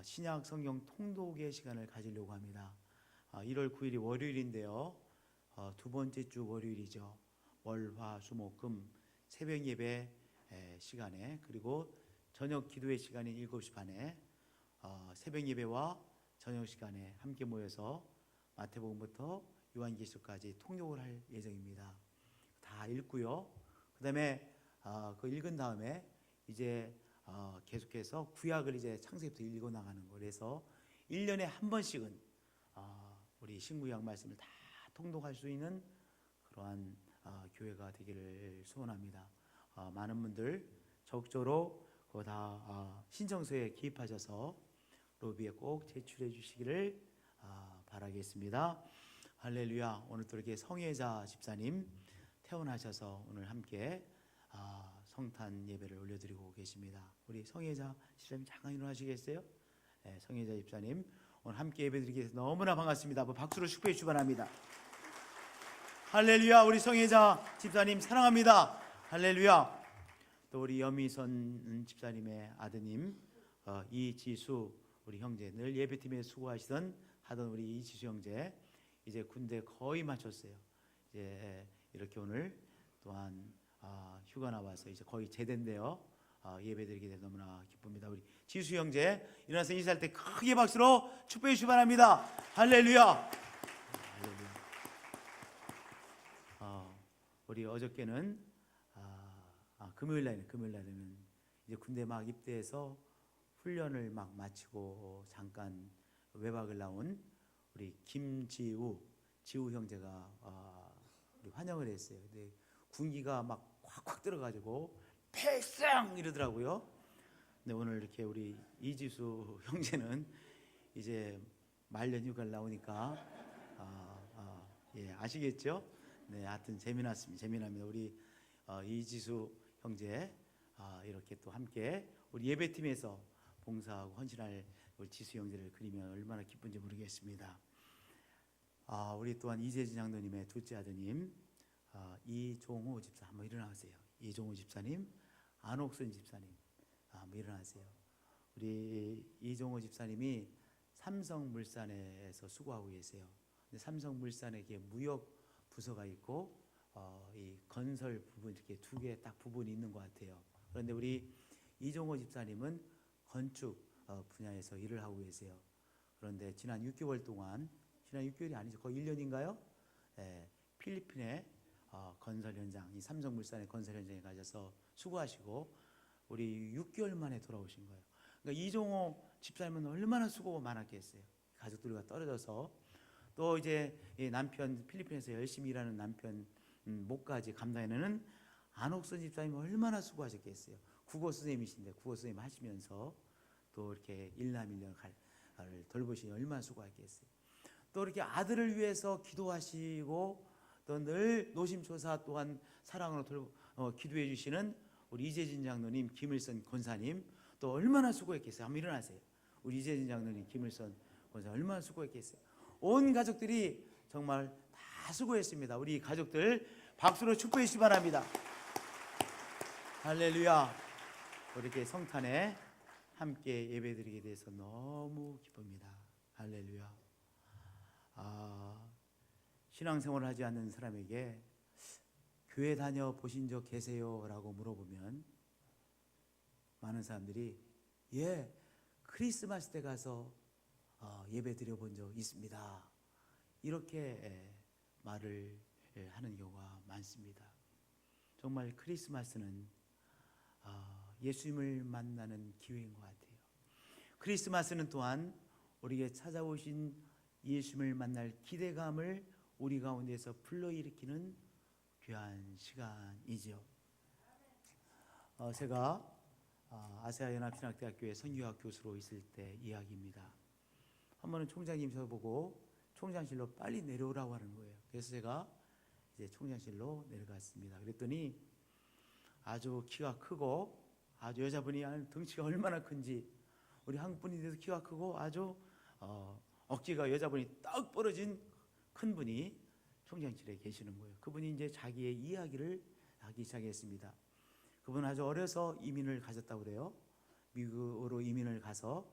신약 성경 통독의 시간을 가지려고 합니다. 1월 9일이 월요일인데요. 두 번째 주 월요일이죠. 월, 화, 수, 목, 금 새벽 예배 시간에, 그리고 저녁 기도의 시간인 7시 반에 새벽 예배와 저녁 시간에 함께 모여서 마태복음부터 요한계시록까지 통독을 할 예정입니다. 다 읽고요. 그 다음에 그 읽은 다음에 이제 계속해서 구약을 이제 창세기부터 읽어 나가는 거. 그래서 1년에 한 번씩은 우리 신구약 말씀을 다 통독할 수 있는 그러한 교회가 되기를 소원합니다. 많은 분들 적극적으로 그거 다 신청서에 기입하셔서 로비에 꼭 제출해 주시기를 바라겠습니다. 할렐루야. 오늘 또 이렇게 성혜자 집사님 퇴원하셔서 오늘 함께 성탄 예배를 올려드리고 계십니다. 우리 성혜자 집사님 잠깐 일어나시겠어요? 네, 성혜자 집사님 오늘 함께 예배드리기 위해서 너무나 반갑습니다. 박수로 축복해 주시기 바랍니다. 할렐루야. 우리 성혜자 집사님 사랑합니다. 할렐루야. 또 우리 여미선 집사님의 아드님 이지수 우리 형제, 늘 예배팀에 수고하시던 하던 우리 이지수 형제 이제 군대 거의 마쳤어요. 이제 이렇게 오늘 또한 휴가 나와서 이제 거의 제대인데요. 예배드리게 돼서 너무나 기쁩니다. 우리 지수 형제 일어나서 인사할 때 크게 박수로 축복해 주시기 바랍니다. 할렐루야. 우리 어저께는 금요일 날에는 이제 군대 막 입대해서 훈련을 막 마치고 잠깐 외박을 나온 우리 김지우 형제가 우리 환영을 했어요. 근데 군기가 막 콱콱 들어가지고 필승 이러더라고요. 근데 오늘 이렇게 우리 이지수 형제는 이제 말년 휴가를 나오니까 예, 아시겠죠? 네, 하여튼 재미납니다. 우리 이지수 형제 이렇게 또 함께 우리 예배팀에서 봉사하고 헌신할 우리 지수 형제를 그리면 얼마나 기쁜지 모르겠습니다. 우리 또한 이재진 장로님의 둘째 아드님 이종호 집사 한번 일어나세요. 이종호 집사님, 안옥순 집사님 한번 일어나세요. 우리 이종호 집사님이 삼성물산에서 수고하고 계세요. 근데 삼성물산에게 무역 부서가 있고 이 건설 부분 이렇게 두 개 딱 부분이 있는 것 같아요. 그런데 우리 이종호 집사님은 건축 분야에서 일을 하고 계세요. 그런데 지난 6개월 동안, 지난 6개월이 아니죠, 거의 1년인가요? 예, 필리핀의 건설 현장, 이 삼성물산의 건설 현장에 가셔서 수고하시고 우리 6개월 만에 돌아오신 거예요. 그러니까 이종호 집사님은 얼마나 수고가 많았겠어요. 가족들과 떨어져서 또 이제 이 남편 필리핀에서 열심히 일하는 남편 목까지 감당해내는 안옥선 집사님이 얼마나 수고하셨겠어요. 국어 선생님이신데 국어 선생님 하시면서 또 이렇게 일남일녀를 돌보시니 얼마나 수고하셨겠어요. 또 이렇게 아들을 위해서 기도하시고 또 늘 노심초사 또한 사랑으로 기도해 주시는 우리 이재진 장로님, 김일선 권사님 또 얼마나 수고했겠어요. 한번 일어나세요. 우리 이재진 장로님, 김일선 권사 얼마나 수고했겠어요. 온 가족들이 정말 다 수고했습니다. 우리 가족들 박수로 축복해 주시기 바랍니다. 할렐루야. 이렇게 성탄에 함께 예배드리게 돼서 너무 기쁩니다. 할렐루야. 신앙생활을 하지 않는 사람에게 교회 다녀 보신 적 계세요? 라고 물어보면 많은 사람들이 예, 크리스마스 때 가서 예배 드려본 적 있습니다. 이렇게 말을 하는 경우가 많습니다. 정말 크리스마스는 예수님을 만나는 기회인 것 같아요. 크리스마스는 또한 우리에게 찾아오신 예수님을 만날 기대감을 우리 가운데서 불러일으키는 귀한 시간이지요. 제가 아세아연합신학대학교의 선교학 교수로 있을 때 이야기입니다. 한 번은 총장님 저보고 총장실로 빨리 내려오라고 하는 거예요. 그래서 제가 이제 총장실로 내려갔습니다. 그랬더니 아주 키가 크고 아주 여자분이 덩치가 얼마나 큰지 우리 한국분인데도 키가 크고 아주 어깨가 여자분이 딱 벌어진 큰 분이 총장실에 계시는 거예요. 그분이 이제 자기의 이야기를 하기 시작했습니다. 그분은 아주 어려서 이민을 가셨다고 그래요. 미국으로 이민을 가서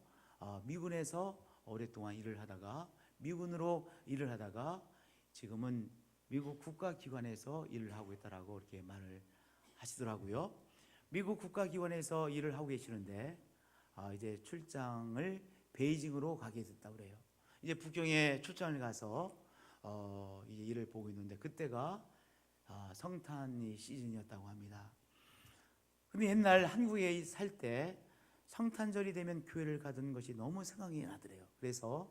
미군에서 오랫동안 일을 하다가 미군으로 일을 하다가 지금은 미국 국가기관에서 일을 하고 있다라고 이렇게 말을 하시더라고요. 미국 국가기관에서 일을 하고 계시는데 이제 출장을 베이징으로 가게 됐다고 그래요. 이제 북경에 출장을 가서 이제 일을 보고 있는데 그때가 성탄이 시즌이었다고 합니다. 근데 옛날 한국에 살 때 성탄절이 되면 교회를 가던 것이 너무 생각이 나더래요. 그래서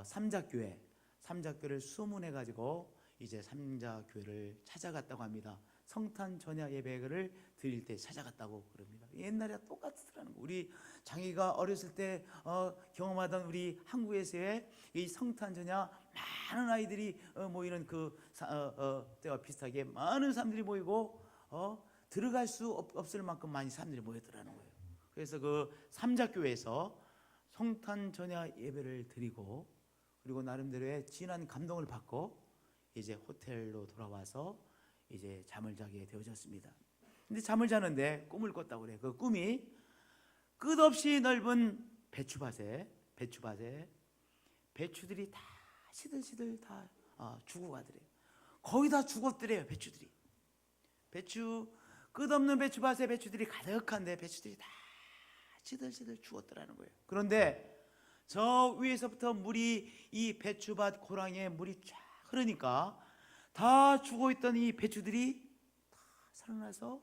삼자교회를 수소문해 가지고 이제 삼자교회를 찾아갔다고 합니다. 성탄 전야 예배를 드릴 때 찾아갔다고 그럽니다. 옛날에 똑같더라는 거. 우리 장이가 어렸을 때 경험하던 우리 한국에서의 이 성탄 전야 많은 아이들이 모이는 그 때와 비슷하게 많은 사람들이 모이고 들어갈 수 없을 만큼 많이 사람들이 모였더라는 거예요. 그래서 그 삼자교회에서 성탄 전야 예배를 드리고 그리고 나름대로의 진한 감동을 받고 이제 호텔로 돌아와서 이제 잠을 자게 되어졌습니다. 근데 잠을 자는데 꿈을 꿨다고 그래요. 그 꿈이 끝없이 넓은 배추밭에 배추들이 다 시들시들 다 죽어가더래요. 거의 다 죽었더래요. 배추들이. 끝없는 배추밭에 배추들이 가득한데 배추들이 다 시들시들 죽었더라는 거예요. 그런데 저 위에서부터 물이 이 배추밭 고랑에 물이 쫙 흐르니까 다 죽어있던 이 배추들이 다 살아나서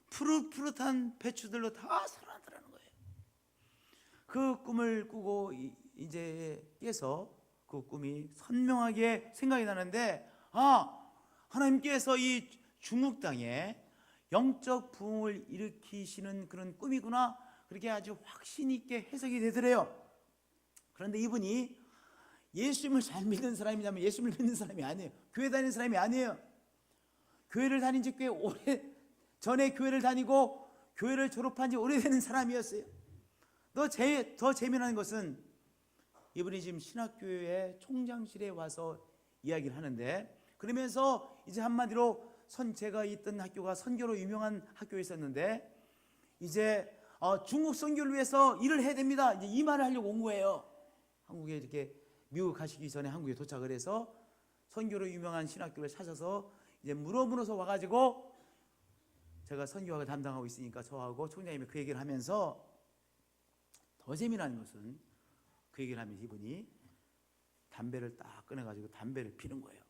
푸릇푸릇한 배추들로 다 살아나더라는 거예요. 그 꿈을 꾸고 이제 깨서 그 꿈이 선명하게 생각이 나는데 하나님께서 이 중국 땅에 영적 부흥을 일으키시는 그런 꿈이구나, 그렇게 아주 확신 있게 해석이 되더래요. 그런데 이분이 예수님을 잘 믿는 사람이냐면 예수님을 믿는 사람이 아니에요. 교회 다니는 사람이 아니에요. 교회를 다닌 지 꽤 오래 전에 교회를 다니고 교회를 졸업한 지 오래되는 사람이었어요. 더 재미난 것은 이분이 지금 신학교회 총장실에 와서 이야기를 하는데, 그러면서 이제 한마디로 제가 있던 학교가 선교로 유명한 학교였었는데 이제 중국 선교를 위해서 일을 해야 됩니다. 이제 이 말을 하려고 온 거예요. 한국에 이렇게 미국 가시기 전에 한국에 도착을 해서 선교로 유명한 신학교를 찾아서 이제 물어서 와가지고 제가 선교학을 담당하고 있으니까 저하고 총장님이 그 얘기를 하면서 더 재미난 것은 그 얘기를 하면서 이분이 담배를 딱 꺼내가지고 담배를 피는 거예요.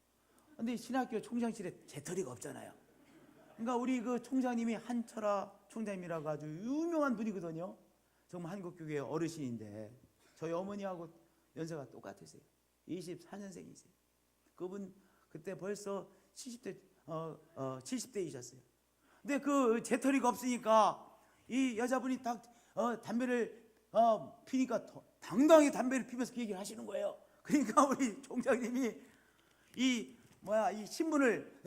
근데 신학교 총장실에 재터리가 없잖아요. 그러니까 우리 그 총장님이 한철아 총장님이라고 아주 유명한 분이거든요. 정말 한국교회 어르신인데 저희 어머니하고 연세가 똑같으세요. 24년생이세요. 그분 그때 벌써 70대이셨어요. 근데 그 재터리가 없으니까 이 여자분이 딱 담배를 피니까 당당하게 담배를 피면서 그 얘기를 하시는 거예요. 그러니까 우리 총장님이 이 신문을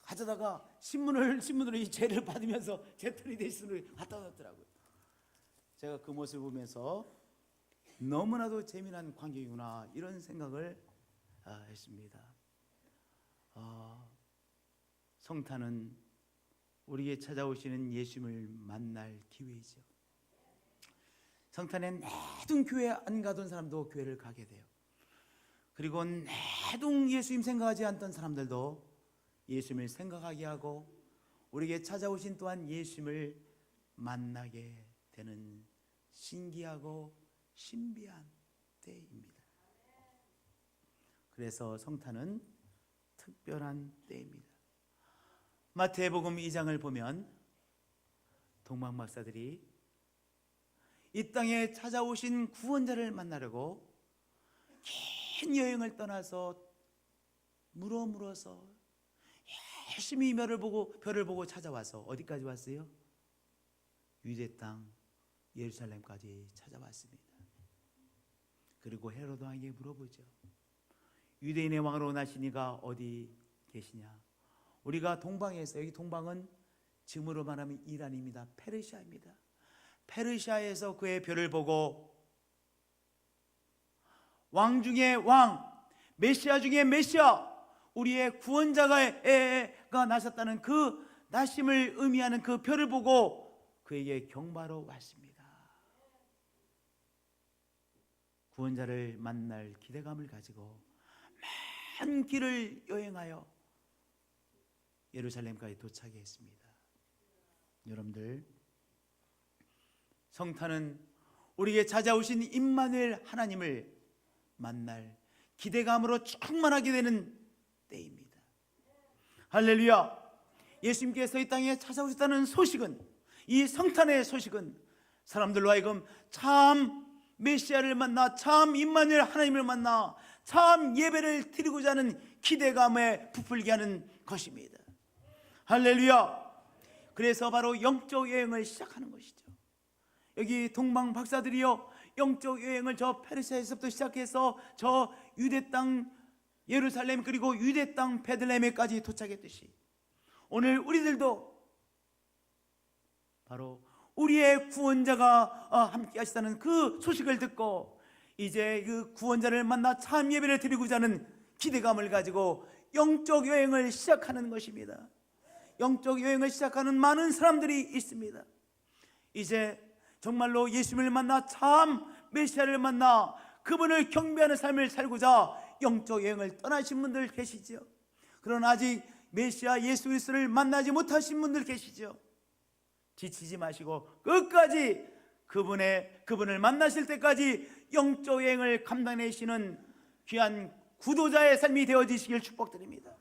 가져다가 신문으로 이 죄를 받으면서 재터리 대신으로 갖다 놨더라고요. 제가 그 모습을 보면서 너무나도 재미난 광경이구나 이런 생각을 했습니다. 성탄은 우리에게 찾아오시는 예수님을 만날 기회이죠. 성탄에 내동 교회 안 가던 사람도 교회를 가게 돼요. 그리고 내동 예수님 생각하지 않던 사람들도 예수님을 생각하게 하고 우리에게 찾아오신 또한 예수님을 만나게 되는 신기하고 신비한 때입니다. 그래서 성탄은 특별한 때입니다. 마태복음 2장을 보면 동방 박사들이 이 땅에 찾아오신 구원자를 만나려고 긴 여행을 떠나서 물어서 열심히 별을 보고 찾아와서 어디까지 왔어요? 유대 땅 예루살렘까지 찾아왔습니다. 그리고 헤로드 왕에게 물어보죠. 유대인의 왕으로 나시니가 어디 계시냐? 우리가 동방에서, 여기 동방은 지금으로 말하면 이란입니다. 페르시아입니다. 페르시아에서 그의 별을 보고 왕 중에 왕, 메시아 중에 메시아, 우리의 구원자가 나셨다는 그 나심을 의미하는 그 별을 보고 그에게 경배하러 왔습니다. 구원자를 만날 기대감을 가지고 먼 길을 여행하여 예루살렘까지 도착했습니다. 여러분들, 성탄은 우리에게 찾아오신 임마누엘 하나님을 만날 기대감으로 충만하게 되는 때입니다. 할렐루야! 예수님께서 이 땅에 찾아오셨다는 소식은, 이 성탄의 소식은 사람들로 하여금 참 메시아를 만나, 참 임마누엘 하나님을 만나 참 예배를 드리고자 하는 기대감에 부풀게 하는 것입니다. 할렐루야! 그래서 바로 영적 여행을 시작하는 것이죠. 여기 동방 박사들이요, 영적 여행을 저 페르시아에서부터 시작해서 저 유대 땅 예루살렘, 그리고 유대 땅 베들레헴에까지 도착했듯이 오늘 우리들도 바로 우리의 구원자가 함께 하시다는 그 소식을 듣고 이제 그 구원자를 만나 참 예배를 드리고자 하는 기대감을 가지고 영적 여행을 시작하는 것입니다. 영적 여행을 시작하는 많은 사람들이 있습니다. 이제 정말로 예수님을 만나 참 메시아를 만나 그분을 경배하는 삶을 살고자 영적 여행을 떠나신 분들 계시죠. 그러나 아직 메시아 예수 그리스도를 만나지 못하신 분들 계시죠. 지치지 마시고 끝까지 그분을 만나실 때까지 영적 여행을 감당하시는 귀한 구도자의 삶이 되어지시길 축복드립니다.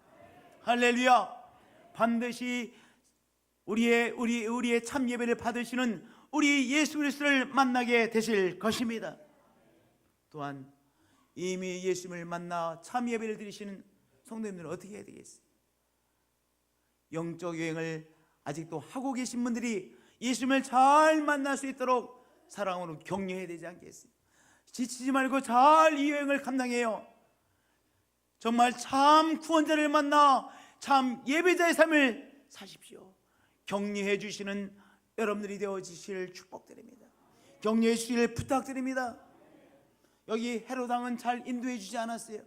할렐루야! 반드시 우리의 참 예배를 받으시는 우리 예수 그리스도를 만나게 되실 것입니다. 또한 이미 예수님을 만나 참 예배를 드리시는 성도님들은 어떻게 해야 되겠어요? 영적 여행을 아직도 하고 계신 분들이 예수님을 잘 만날 수 있도록 사랑으로 격려해야 되지 않겠어요? 지치지 말고 잘 이 여행을 감당해요. 정말 참 구원자를 만나 참 예배자의 삶을 사십시오. 격려해 주시는 여러분들이 되어지실 축복드립니다. 격려해 주시길 부탁드립니다. 여기 헤롯 왕은 잘 인도해 주지 않았어요.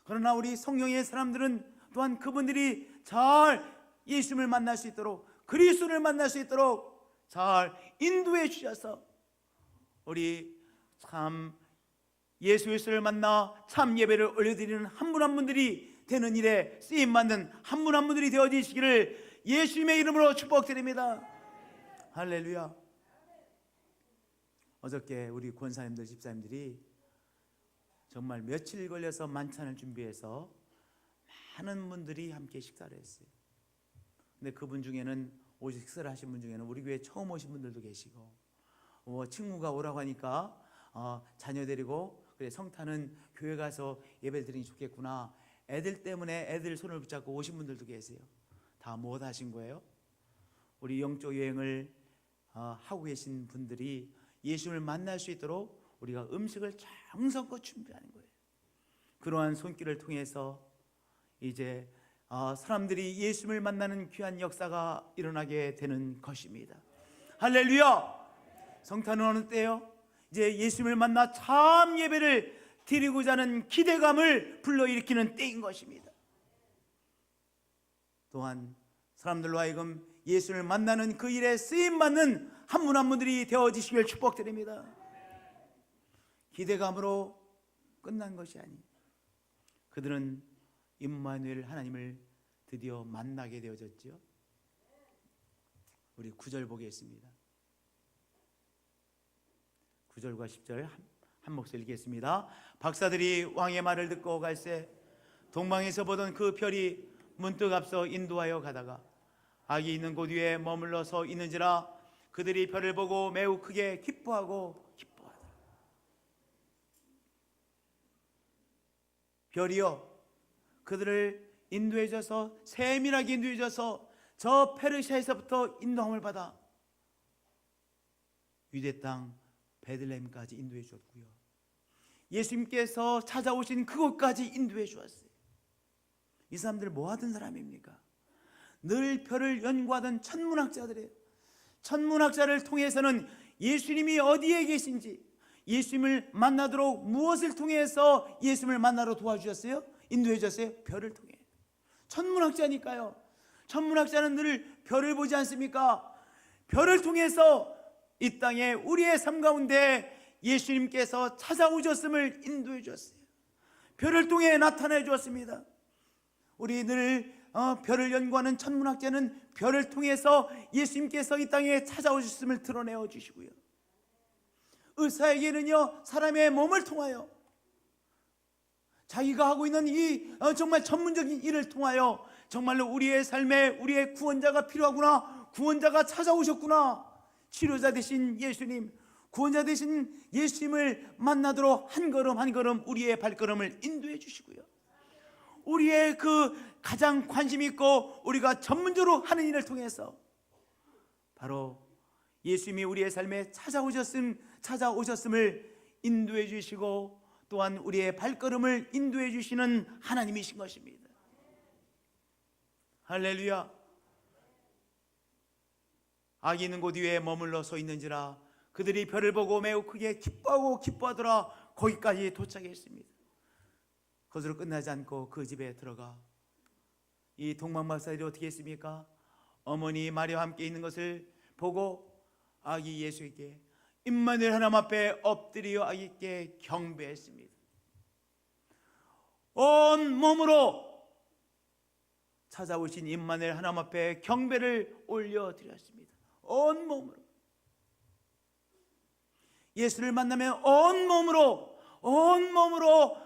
그러나 우리 성령의 사람들은 또한 그분들이 잘 예수님을 만날 수 있도록, 그리스도를 만날 수 있도록 잘 인도해 주셔서 우리 참 예수 그리스도를 만나 참 예배를 올려드리는 한 분 한 분들이 되는 일에 쓰임받는 한 분 한 분들이 되어지시기를 예수님의 이름으로 축복드립니다. 할렐루야! 어저께 우리 권사님들, 집사님들이 정말 며칠 걸려서 만찬을 준비해서 많은 분들이 함께 식사를 했어요. 근데 그분 중에는, 오직 식사를 하신 분 중에는 우리 교회 처음 오신 분들도 계시고, 친구가 오라고 하니까 자녀 데리고, 그래 성탄은 교회 가서 예배 드리니 좋겠구나, 애들 때문에 애들 손을 붙잡고 오신 분들도 계세요. 다 못 하신 거예요? 우리 영적 여행을 하고 계신 분들이 예수님을 만날 수 있도록 우리가 음식을 정성껏 준비하는 거예요. 그러한 손길을 통해서 이제 사람들이 예수님을 만나는 귀한 역사가 일어나게 되는 것입니다. 할렐루야! 성탄은 어느 때요? 이제 예수님을 만나 참 예배를 드리고자 하는 기대감을 불러일으키는 때인 것입니다. 또한 사람들로 하여금 예수를 만나는 그 일에 쓰임받는 한 분 한 분들이 되어지시길 축복드립니다. 기대감으로 끝난 것이 아니, 그들은 임마누엘 하나님을 드디어 만나게 되어졌죠. 우리 9절 보겠습니다. 9절과 10절 한 목소리 읽겠습니다. 박사들이 왕의 말을 듣고 갈새 동방에서 보던 그 별이 문득 앞서 인도하여 가다가 악이 있는 곳 위에 머물러 서 있는지라 그들이 별을 보고 매우 크게 기뻐하더라. 별이요, 그들을 인도해줘서, 세밀하게 인도해줘서 저 페르시아에서부터 인도함을 받아 유대 땅 베들레헴까지 인도해 주었고요, 예수님께서 찾아오신 그곳까지 인도해 주었어요. 이 사람들 뭐 하던 사람입니까? 늘 별을 연구하던 천문학자들이에요. 천문학자를 통해서는 예수님이 어디에 계신지, 예수님을 만나도록 무엇을 통해서 예수님을 만나러 도와주셨어요? 인도해 주셨어요? 별을 통해. 천문학자니까요. 천문학자는 늘 별을 보지 않습니까? 별을 통해서 이 땅에 우리의 삶 가운데 예수님께서 찾아오셨음을 인도해 주었어요. 별을 통해 나타내 주었습니다. 우리 늘 별을 연구하는 천문학자는 별을 통해서 예수님께서 이 땅에 찾아오셨음을 드러내어 주시고요, 의사에게는요 사람의 몸을 통하여 자기가 하고 있는 이 정말 전문적인 일을 통하여 정말로 우리의 삶에 우리의 구원자가 필요하구나, 구원자가 찾아오셨구나, 치료자 되신 예수님, 구원자 되신 예수님을 만나도록 한 걸음 한 걸음 우리의 발걸음을 인도해 주시고요, 우리의 그 가장 관심 있고 우리가 전문적으로 하는 일을 통해서 바로 예수님이 우리의 삶에 찾아오셨음을 인도해 주시고 또한 우리의 발걸음을 인도해 주시는 하나님이신 것입니다. 할렐루야. 악이 있는 곳 위에 머물러 서 있는지라 그들이 별을 보고 매우 크게 기뻐하더라. 거기까지 도착했습니다. 거기서 끝나지 않고 그 집에 들어가 이 동방박사들이 어떻게 했습니까? 어머니 마리아와 함께 있는 것을 보고 아기 예수에게 임마누엘 하나님 앞에 엎드려 아기께 경배했습니다. 온 몸으로 찾아오신 임마누엘 하나님 앞에 경배를 올려드렸습니다. 온 몸으로. 예수를 만나면 온 몸으로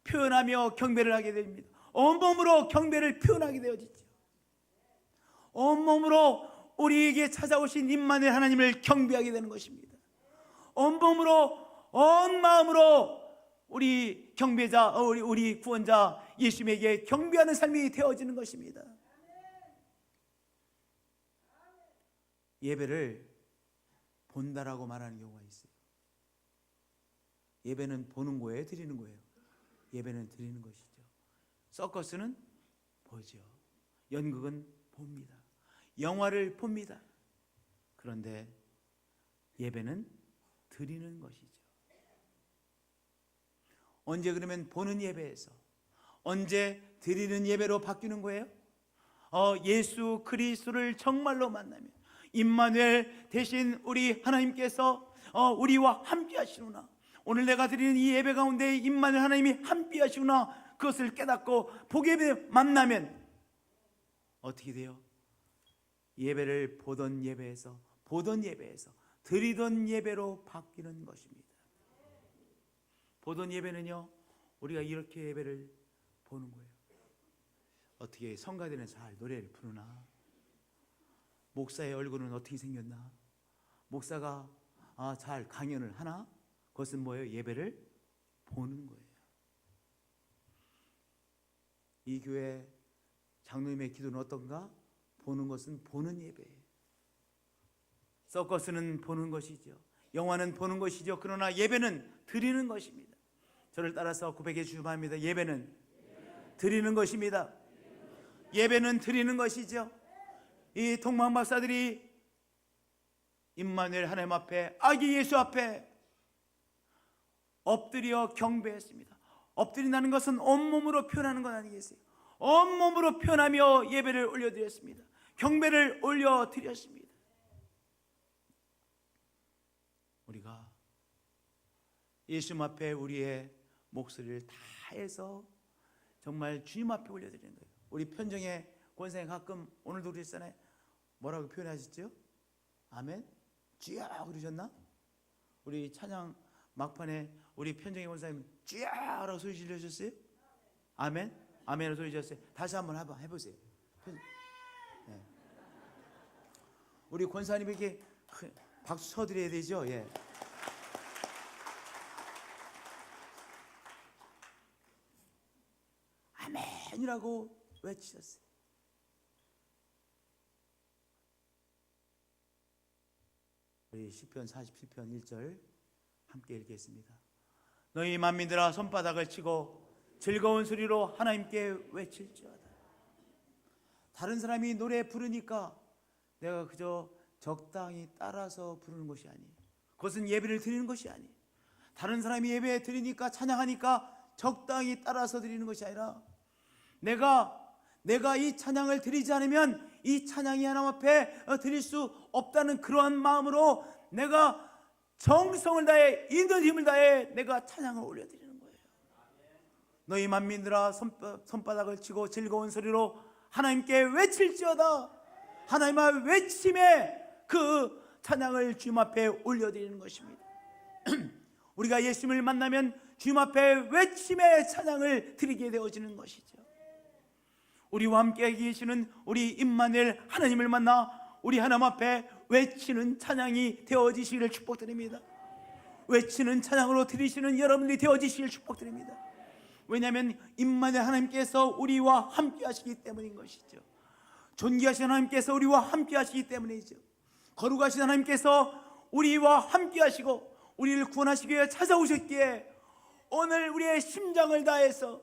표현하며 경배를 하게 됩니다. 온 몸으로 경배를 표현하게 되어지죠. 온 몸으로 우리에게 찾아오신 임마누엘 하나님을 경배하게 되는 것입니다. 온 몸으로 온 마음으로 우리 경배자, 우리 구원자 예수님에게 경배하는 삶이 되어지는 것입니다. 예배를 본다라고 말하는 경우가 있어요. 예배는 보는 거예요, 드리는 거예요? 예배는 드리는 것이죠. 서커스는 보죠. 연극은 봅니다. 영화를 봅니다. 그런데 예배는 드리는 것이죠. 언제 그러면 보는 예배에서 언제 드리는 예배로 바뀌는 거예요? 예수 그리스도를 정말로 만나면 임마누엘 대신 우리 하나님께서 우리와 함께 하시구나, 오늘 내가 드리는 이 예배 가운데 임마누엘 하나님이 함께 하시구나, 그것을 깨닫고 보게 만나면 어떻게 돼요? 예배를 보던 예배에서 드리던 예배로 바뀌는 것입니다. 보던 예배는요, 우리가 이렇게 예배를 보는 거예요. 어떻게 성가대는 잘 노래를 부르나? 목사의 얼굴은 어떻게 생겼나? 목사가 잘 강연을 하나? 그것은 뭐예요? 예배를 보는 거예요. 이 교회 장로님의 기도는 어떤가? 보는 것은 보는 예배예요. 서커스는 보는 것이죠. 영화는 보는 것이죠. 그러나 예배는 드리는 것입니다. 저를 따라서 고백해 주시기 바랍니다. 예배는 드리는 것입니다. 예배는 드리는 것이죠. 이 동방박사들이 임마누엘 하나님 앞에, 아기 예수 앞에 엎드려 경배했습니다. 엎드린다는 것은 온몸으로 표현하는 것 아니겠어요? 온몸으로 표현하며 예배를 올려드렸습니다. 경배를 올려드렸습니다. 우리가 예수님 앞에 우리의 목소리를 다해서 정말 주님 앞에 올려드리는 거예요. 우리 편정의 권사님 가끔 오늘도 그랬잖아요. 뭐라고 표현하셨죠? 아멘? 쥐야 그러셨나? 우리 찬양 막판에 우리 편정의 권사님 쥐야라고 소리 지르셨어요? 아멘? 아멘으로 소리 지르셨어요? 다시 한번 해보세요. 네. 우리 권사님에게 박수 쳐드려야 되죠? 예. 아멘이라고 외치셨어요. 우리 시편 47편 1절 함께 읽겠습니다. 너희 만민들아 손바닥을 치고 즐거운 소리로 하나님께 외칠지어다. 다른 사람이 노래 부르니까 내가 그저 적당히 따라서 부르는 것이 아니에요. 그것은 예배를 드리는 것이 아니에요. 다른 사람이 예배 드리니까 찬양하니까 적당히 따라서 드리는 것이 아니라 내가 이 찬양을 드리지 않으면 이 찬양이 하나님 앞에 드릴 수 없다는 그러한 마음으로 내가 정성을 다해 있는 힘을 다해 내가 찬양을 올려드리는 거예요. 너희 만민들아 손바닥을 치고 즐거운 소리로 하나님께 외칠지어다. 하나님의 외침에 그 찬양을 주님 앞에 올려드리는 것입니다. 우리가 예수님을 만나면 주님 앞에 외침의 찬양을 드리게 되어지는 것이죠. 우리와 함께 계시는 우리 임마누엘 하나님을 만나 우리 하나님 앞에 외치는 찬양이 되어지시기를 축복드립니다. 외치는 찬양으로 드리시는 여러분들이 되어지시기를 축복드립니다. 왜냐하면 임마누엘 하나님께서 우리와 함께 하시기 때문인 것이죠. 존귀하신 하나님께서 우리와 함께 하시기 때문이죠. 거룩하신 하나님께서 우리와 함께 하시고 우리를 구원하시기 위해 찾아오셨기에 오늘 우리의 심장을 다해서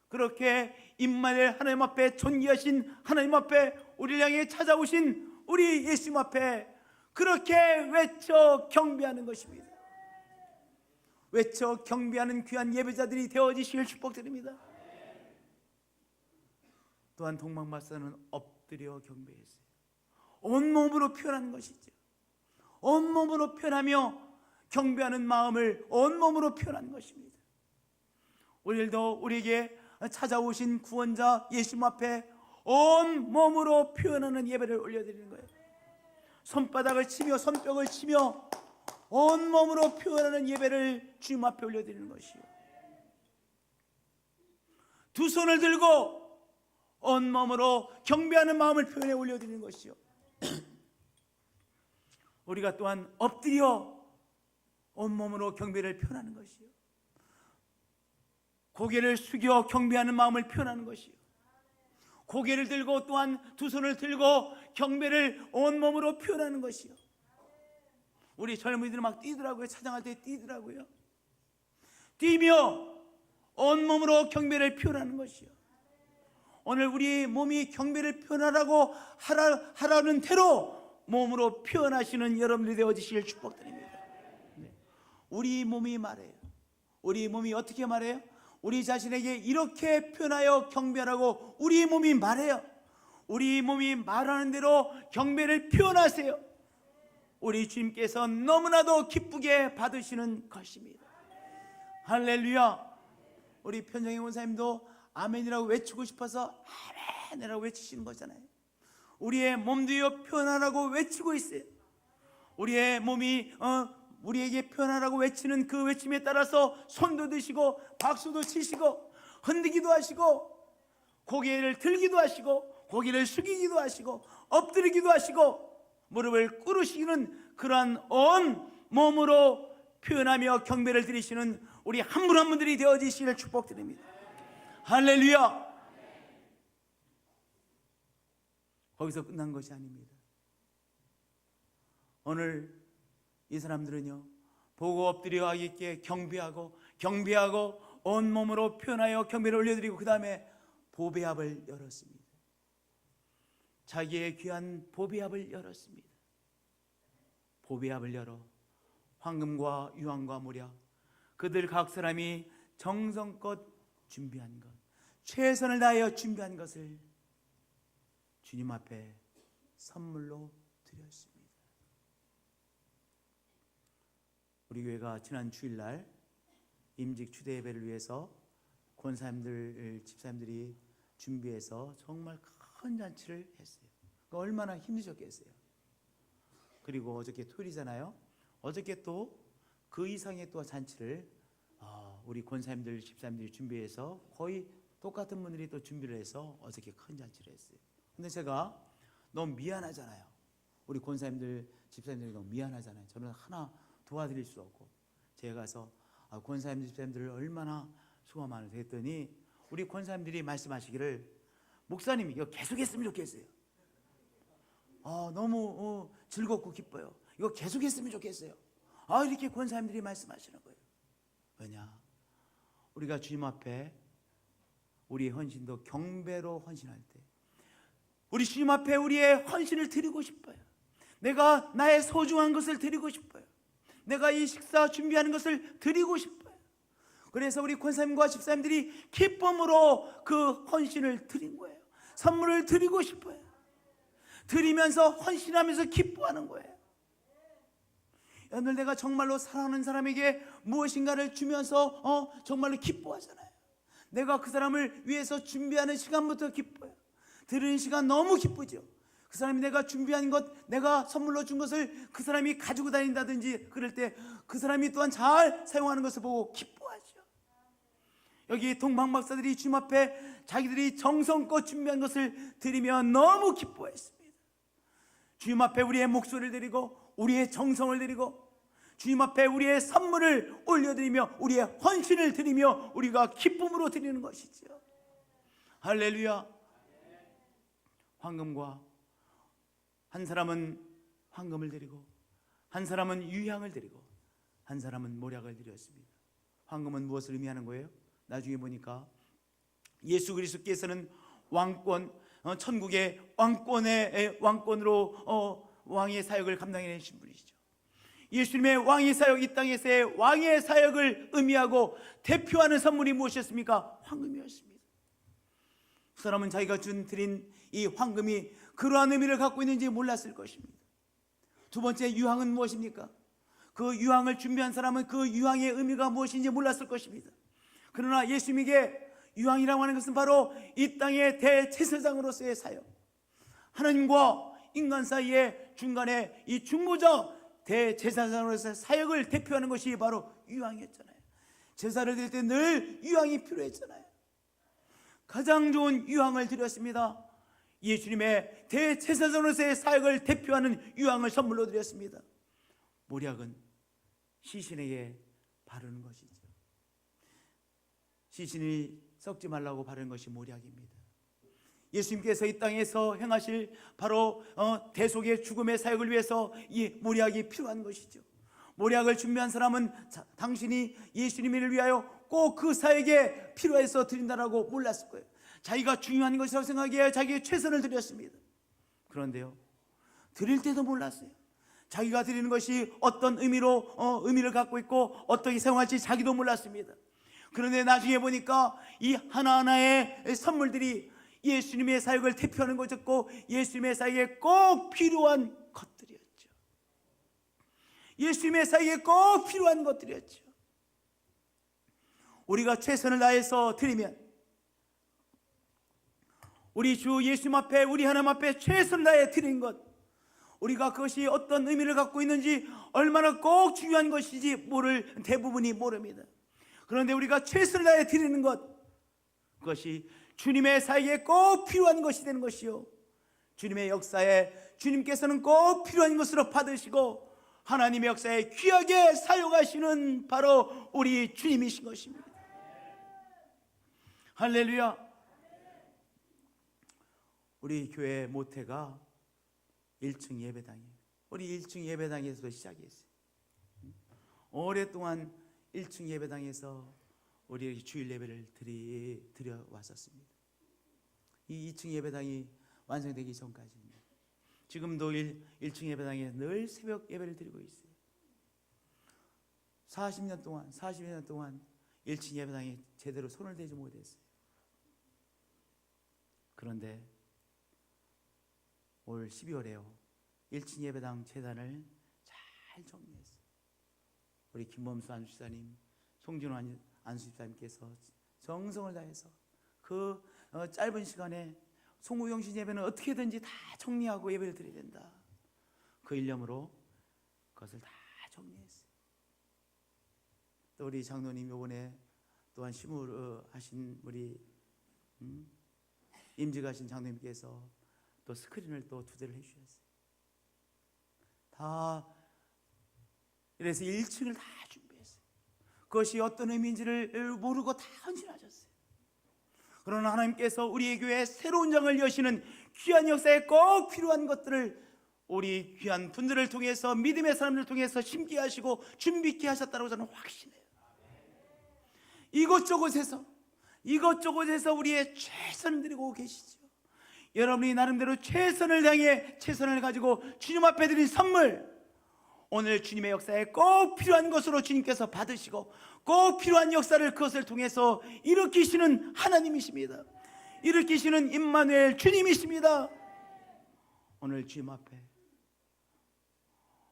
그렇게 임마누엘 하나님 앞에, 존귀하신 하나님 앞에 우리를 향해 찾아오신 우리 예수님 앞에 그렇게 외쳐 경배하는 것입니다. 외쳐 경배하는 귀한 예배자들이 되어지시길 축복드립니다. 또한 동방마사는 엎드려 경배했어요. 온몸으로 표현하는 것이죠. 온몸으로 표현하며 경배하는 마음을 온몸으로 표현하는 것입니다. 오늘도 우리에게 찾아오신 구원자 예수님 앞에 온몸으로 표현하는 예배를 올려드리는 거예요. 손바닥을 치며 손뼉을 치며 온몸으로 표현하는 예배를 주님 앞에 올려드리는 것이요. 두 손을 들고 온몸으로 경배하는 마음을 표현해 올려드리는 것이요. 우리가 또한 엎드려 온몸으로 경배를 표현하는 것이요. 고개를 숙여 경배하는 마음을 표현하는 것이요. 고개를 들고 또한 두 손을 들고 경배를 온몸으로 표현하는 것이요. 우리 젊은이들은 막 뛰더라고요. 찬양할 때 뛰더라고요. 뛰며 온몸으로 경배를 표현하는 것이요. 오늘 우리 몸이 경배를 표현하라고 하라는 대로 몸으로 표현하시는 여러분들이 되어지시길 축복드립니다. 우리 몸이 말해요. 우리 몸이 어떻게 말해요? 우리 자신에게 이렇게 표현하여 경배하라고 우리 몸이 말해요. 우리 몸이 말하는 대로 경배를 표현하세요. 우리 주님께서 너무나도 기쁘게 받으시는 것입니다. 할렐루야. 우리 편정희 원사님도 아멘이라고 외치고 싶어서 아멘이라고 외치시는 거잖아요. 우리의 몸도요 표현하라고 외치고 있어요. 우리의 몸이 우리에게 표현하라고 외치는 그 외침에 따라서 손도 드시고 박수도 치시고 흔들기도 하시고 고개를 들기도 하시고 고개를 숙이기도 하시고 엎드리기도 하시고 무릎을 꿇으시는 그러한 온 몸으로 표현하며 경배를 드리시는 우리 한 분 한 분들이 되어지시기를 축복드립니다. 할렐루야. 거기서 끝난 것이 아닙니다. 오늘 이 사람들은요 보고 엎드려 하기께 경배하고 온몸으로 표현하여 경배를 올려드리고 그 다음에 보배합을 열었습니다. 자기의 귀한 보배합을 열었습니다. 보배합을 열어 황금과 유황과 모략 그들 각 사람이 정성껏 준비한 것, 최선을 다하여 준비한 것을 주님 앞에 선물로 드렸습니다. 우리 교회가 지난 주일날 임직 추대 예배를 위해서 권사님들, 집사님들이 준비해서 정말 큰 잔치를 했어요. 그러니까 얼마나 힘드셨겠어요. 그리고 어저께 토요일이잖아요. 어저께 또 그 이상의 또 잔치를 우리 권사님들, 집사님들이 준비해서 거의 똑같은 분들이 또 준비를 해서 어저께 큰 잔치를 했어요. 근데 제가 너무 미안하잖아요. 우리 권사님들, 집사님들이 너무 미안하잖아요. 저는 하나 도와드릴 수 없고 제가 가서 권사님들, 집사님들을 얼마나 수고 많으세요 했더니 우리 권사님들이 말씀하시기를 목사님 이거 계속했으면 좋겠어요. 너무 즐겁고 기뻐요. 이거 계속했으면 좋겠어요. 이렇게 권사님들이 말씀하시는 거예요. 왜냐? 우리가 주님 앞에 우리의 헌신도 경배로 헌신할 때 우리 주님 앞에 우리의 헌신을 드리고 싶어요. 내가 나의 소중한 것을 드리고 싶어요. 내가 이 식사 준비하는 것을 드리고 싶어요. 그래서 우리 권사님과 집사님들이 기쁨으로 그 헌신을 드린 거예요. 선물을 드리고 싶어요. 드리면서 헌신하면서 기뻐하는 거예요. 오늘 내가 정말로 사랑하는 사람에게 무엇인가를 주면서 정말로 기뻐하잖아요. 내가 그 사람을 위해서 준비하는 시간부터 기뻐요. 들으는 시간 너무 기쁘죠. 그 사람이 내가 준비한 것, 내가 선물로 준 것을 그 사람이 가지고 다닌다든지 그럴 때 그 사람이 또한 잘 사용하는 것을 보고 기뻐하죠. 여기 동방박사들이 주님 앞에 자기들이 정성껏 준비한 것을 드리며 너무 기뻐했습니다. 주님 앞에 우리의 목소리를 드리고 우리의 정성을 드리고 주님 앞에 우리의 선물을 올려드리며 우리의 헌신을 드리며 우리가 기쁨으로 드리는 것이죠. 할렐루야. 황금과 한 사람은 황금을 드리고 한 사람은 유향을 드리고 한 사람은 모략을 드렸습니다. 황금은 무엇을 의미하는 거예요? 나중에 보니까 예수 그리스도께서는 왕권, 천국의 왕권으로 왕의 사역을 감당해내신 분이시죠. 예수님의 왕의 사역, 이 땅에서의 왕의 사역을 의미하고 대표하는 선물이 무엇이었습니까? 황금이었습니다. 그 사람은 자기가 드린 이 황금이 그러한 의미를 갖고 있는지 몰랐을 것입니다. 두 번째, 유향은 무엇입니까? 그 유향을 준비한 사람은 그 유향의 의미가 무엇인지 몰랐을 것입니다. 그러나 예수님에게 유향이라고 하는 것은 바로 이 땅의 대제사장으로서의 사역, 하나님과 인간 사이의 중간에 이 중보자 대제사장으로서의 사역을 대표하는 것이 바로 유향이었잖아요. 제사를 드릴 때 늘 유향이 필요했잖아요. 가장 좋은 유향을 드렸습니다. 예수님의 대제사장으로서의 사역을 대표하는 유향을 선물로 드렸습니다. 모략은 시신에게 바르는 것이죠. 시신이 썩지 말라고 바르는 것이 모략입니다. 예수님께서 이 땅에서 행하실 바로 대속의 죽음의 사역을 위해서 이 모략이 필요한 것이죠. 모략을 준비한 사람은 당신이 예수님을 위하여 꼭 그 사역에 필요해서 드린다라고 몰랐을 거예요. 자기가 중요한 것이라고 생각해 자기의 최선을 드렸습니다. 그런데요, 드릴 때도 몰랐어요. 자기가 드리는 것이 어떤 의미를 갖고 있고 어떻게 사용할지 자기도 몰랐습니다. 그런데 나중에 보니까 이 하나하나의 선물들이 예수님의 사역을 대표하는 것이었고 예수님의 사역에 꼭 필요한 것들이었죠. 예수님의 사역에 꼭 필요한 것들이었죠. 우리가 최선을 다해서 드리면, 우리 주 예수님 앞에, 우리 하나님 앞에 최선을 다해 드린 것, 우리가 그것이 어떤 의미를 갖고 있는지, 얼마나 꼭 중요한 것인지 대부분이 모릅니다. 그런데 우리가 최선을 다해 드리는 것, 그것이 주님의 사역에 꼭 필요한 것이 되는 것이요, 주님의 역사에 주님께서는 꼭 필요한 것으로 받으시고 하나님의 역사에 귀하게 사용하시는 바로 우리 주님이신 것입니다. 할렐루야. 우리 교회 모태가 1층 예배당이에요. 우리 1층 예배당에서 시작했어요. 오랫동안 1층 예배당에서 우리 주일 예배를 드려 왔었습니다. 이 2층 예배당이 완성되기 전까지입니다. 지금도 1층 예배당에 늘 새벽 예배를 드리고 있어요. 40년 동안 1층 예배당에 제대로 손을 대지 못했어요. 그런데 올 12월에요. 1층 예배당 재단을 잘 정리했어요. 우리 김범수 안수집사님, 송진호 안수집사님께서 정성을 다해서 그 짧은 시간에 송구경신 예배는 어떻게든지 다 정리하고 예배를 드려야 된다. 그 일념으로 그것을 다 정리했어요. 또 우리 장로님 이번에 또한 심으하신 우리 임직하신 장로님께서 또 스크린을 또 2대를 해주셨어요. 다 이래서 1층을 다 준비했어요. 그것이 어떤 의미인지를 모르고 다 헌신하셨어요. 그러나 하나님께서 우리의 교회에 새로운 장을 여시는 귀한 역사에 꼭 필요한 것들을 우리 귀한 분들을 통해서, 믿음의 사람들을 통해서 심게 하시고 준비케 하셨다고 저는 확신해요. 이곳저곳에서 우리의 최선을 드리고 계시죠. 여러분이 나름대로 최선을 다해 최선을 가지고 주님 앞에 드린 선물, 오늘 주님의 역사에 꼭 필요한 것으로 주님께서 받으시고 꼭 필요한 역사를 그것을 통해서 일으키시는 하나님이십니다. 일으키시는 임마누엘 주님이십니다. 오늘 주님 앞에,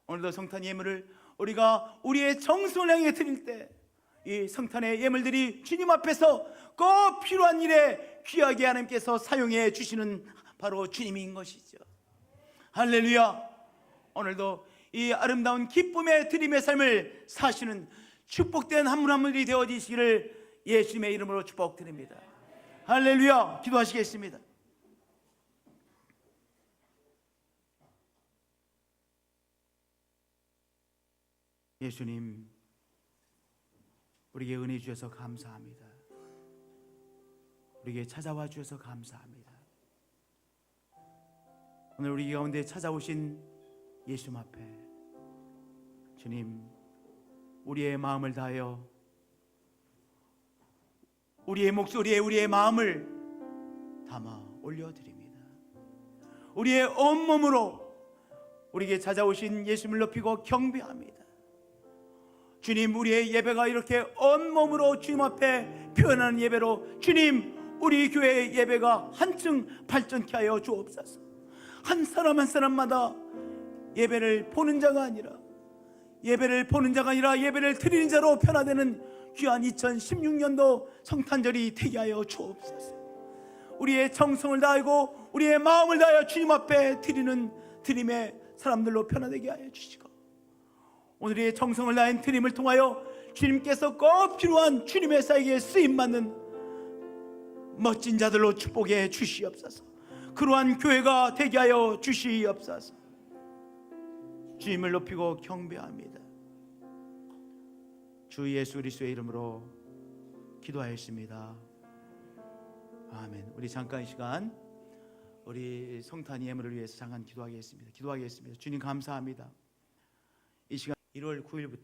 오늘도 성탄 예물을 우리가 우리의 정성을 향해 드릴 때 이 성탄의 예물들이 주님 앞에서 꼭 필요한 일에 귀하게 하나님께서 사용해 주시는 바로 주님인 것이죠. 할렐루야. 오늘도 이 아름다운 기쁨의 드림의 삶을 사시는 축복된 한 분 한 분이 되어지시기를 예수님의 이름으로 축복드립니다. 할렐루야. 기도하시겠습니다. 예수님, 우리에게 은혜 주셔서 감사합니다. 우리에게 찾아와 주셔서 감사합니다. 오늘 우리 가운데 찾아오신 예수님 앞에 주님, 우리의 마음을 다하여 우리의 목소리에 우리의 마음을 담아 올려드립니다. 우리의 온몸으로 우리에게 찾아오신 예수님을 높이고 경배합니다. 주님, 우리의 예배가 이렇게 온몸으로 주님 앞에 표현하는 예배로 주님, 우리 교회의 예배가 한층 발전케 하여 주옵소서. 한 사람 한 사람마다 예배를 보는 자가 아니라 예배를 드리는 자로 변화되는 귀한 2016년도 성탄절이 되게 하여 주옵소서. 우리의 정성을 다하고 우리의 마음을 다하여 주님 앞에 드리는 드림의 사람들로 변화되게 하여 주시고, 오늘의 정성을 다한 드림을 통하여 주님께서 꼭 필요한 주님의 사역에 쓰임받는 멋진 자들로 축복해 주시옵소서. 그러한 교회가 되게 하여 주시옵소서. 주님을 높이고 경배합니다. 주 예수 그리스도의 이름으로 기도하였습니다. 아멘. 우리 잠깐 이 시간 우리 성탄 예물을 위해서 잠깐 기도하겠습니다. 주님 감사합니다. 이 시간 1월 9일부터